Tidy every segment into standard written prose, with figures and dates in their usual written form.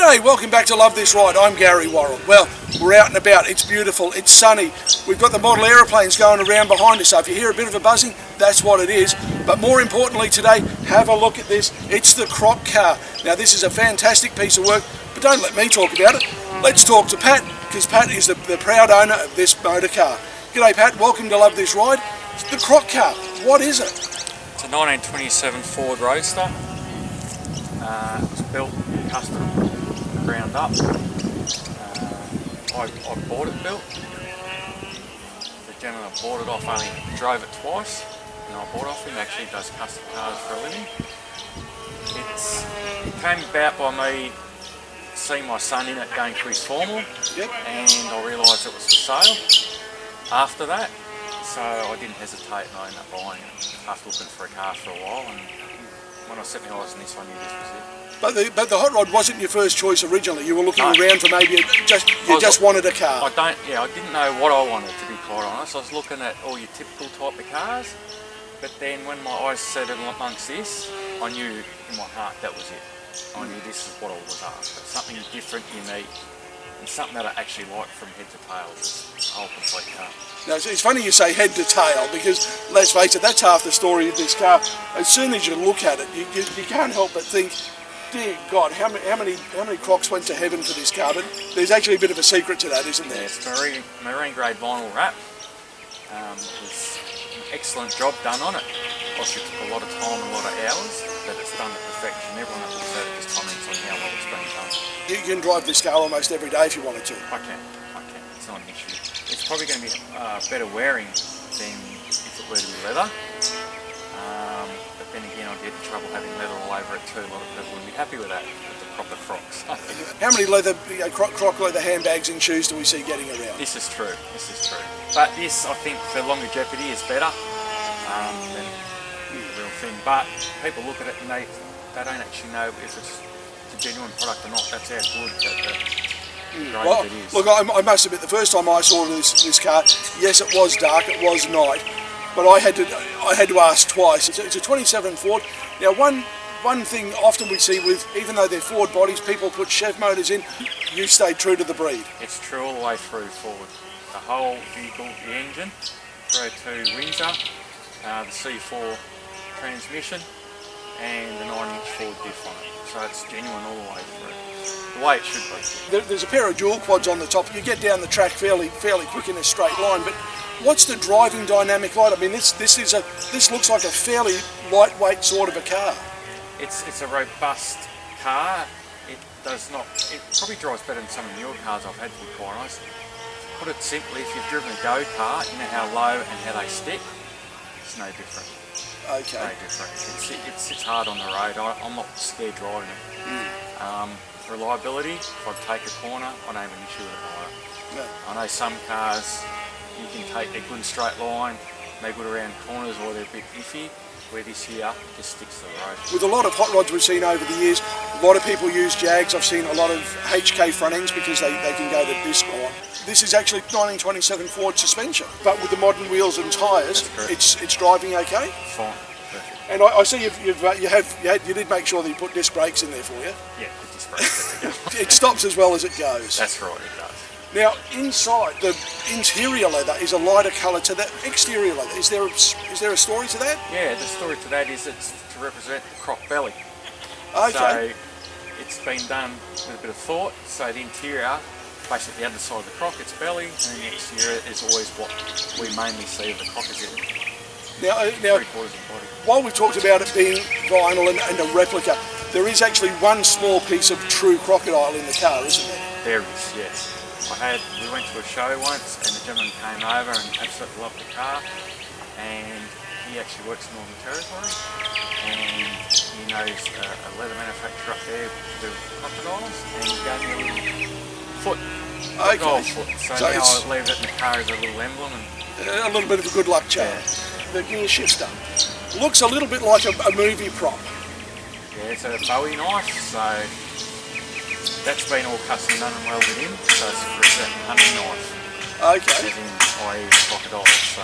G'day, welcome back to Love This Ride. I'm Gary Worrall. Well, we're out and about, it's beautiful, it's sunny. We've got the model aeroplanes going around behind us, so if you hear a bit of a buzzing, that's what it is. But more importantly today, have a look at this. It's the Croc Car. Now this is a fantastic piece of work, but don't let me talk about it. Let's talk to Pat, because Pat is the proud owner of this motor car. G'day Pat, welcome to Love This Ride. The Croc Car, what is it? It's a 1927 Ford Roadster. It was built custom, ground up. I bought it built. The gentleman I bought it off only drove it twice, and I bought off him. Actually does custom cars for a living. It came about by me seeing my son in it going through his formal, Yep. and I realised it was for sale after that. So I didn't hesitate and I ended up buying it after looking for a car for a while, and when I set my eyes on this, I knew this was it. But the hot rod wasn't your first choice originally. You were looking around for maybe you just wanted a car. I didn't know what I wanted, to be quite honest. I was looking at all your typical type of cars, but then when my eyes settled amongst this, I knew in my heart that was it. I knew this is what I was after. Something different, unique, and something that I actually liked from head to tail. Just a whole complete car. Now, it's funny you say head to tail, because let's face it, that's half the story of this car. As soon as you look at it, you can't help but think, dear God, how many crocs went to heaven for this car? But there's actually a bit of a secret to that, isn't there? Yeah, it's marine grade vinyl wrap. There's an excellent job done on it. Obviously it took a lot of time and a lot of hours, but it's done to perfection. Everyone that looks at it just comments on how well it's been done. You can drive this car almost every day if you wanted to. I can. It's not an issue. It's probably going to be better wearing than if it were to be leather. But then again, I'd get in trouble having leather all over it too. A lot of people wouldn't be happy with that, with the proper Crocs. How many croc leather handbags and shoes do we see getting around? This is true. But this, I think, for longevity is better than the real thing. But people look at it and they don't actually know if it's a genuine product or not. that's how good Well, it is. look, I must admit, the first time I saw this car, yes, it was dark, it was night, but I had to ask twice. It's a 27 Ford. Now, one thing often we see with, even though they're Ford bodies, people put Chev motors in. You stayed true to the breed. It's true all the way through Ford. The whole vehicle, the engine, through to Windsor, the C4 transmission, and the 9-inch Ford diff on it. So it's genuine all the way through. The way it should be. There's a pair of dual quads on the top. You get down the track fairly quick in a straight line. But what's the driving dynamic like? I mean, this looks like a fairly lightweight sort of a car. It's a robust car. It probably drives better than some of the newer cars I've had, to be quite honest. To put it simply, if you've driven a go-kart, you know how low and how they stick. It's no different. Okay. It's no different. It's hard on the road. I'm not scared driving it. Reliability, if I take a corner, I don't have an issue with it either. No. I know some cars, you can take a good straight line, they're good around corners or they're a bit iffy, where this here just sticks to the road. With a lot of hot rods we've seen over the years, a lot of people use Jags. I've seen a lot of HK front ends because they can go to disc on. This is actually 1927 Ford suspension, but with the modern wheels and tyres, it's driving okay? Fine, perfect. And I see you did make sure that you put disc brakes in there for you. Yeah, the disc brakes, there we go. It stops as well as it goes. That's right, it does. Now, inside, the interior leather is a lighter colour to that exterior leather. Is there a story to that? Yeah, the story to that is it's to represent the croc belly. Okay. So it's been done with a bit of thought. So the interior, basically the underside of the croc, its belly, and then the exterior is always what we mainly see of the croc is in. Now, 3/4 of the body. While we talked about it being vinyl and a replica, there is actually one small piece of true crocodile in the car, isn't there? There is, yes. We went to a show once and the gentleman came over and absolutely loved the car, and he actually works in Northern Territory and he knows a leather manufacturer up there with crocodiles, and he gave me a little foot, crocodile foot. So now I leave it in the car as a little emblem. And a little bit of a good luck charm. Yeah. The gear shifter looks a little bit like a movie prop. Yeah, it's a Bowie knife, so that's been all custom done and welded in, so it's for a hunting knife. Okay. As in, i.e. crocodiles, so.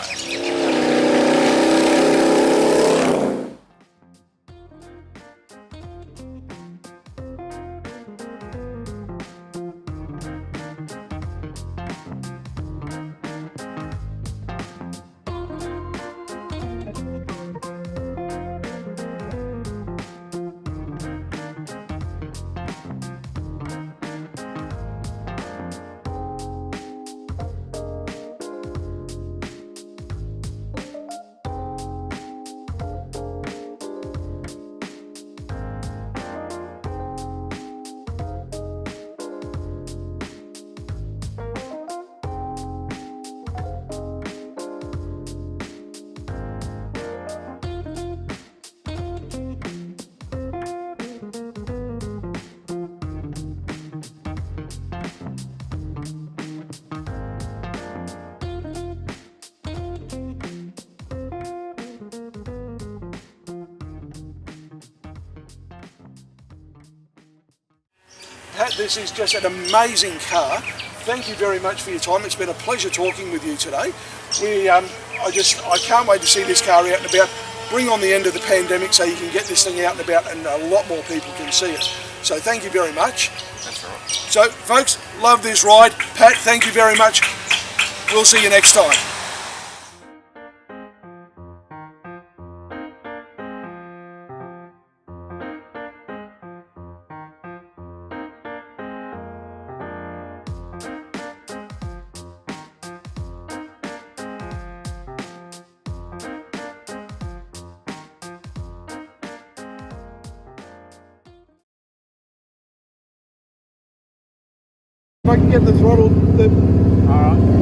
Pat, this is just an amazing car. Thank you very much for your time. It's been a pleasure talking with you today. I can't wait to see this car out and about. Bring on the end of the pandemic so you can get this thing out and about and a lot more people can see it. So thank you very much. That's all right. So folks, love this ride. Pat, thank you very much. We'll see you next time. If I can get the throttle, All right.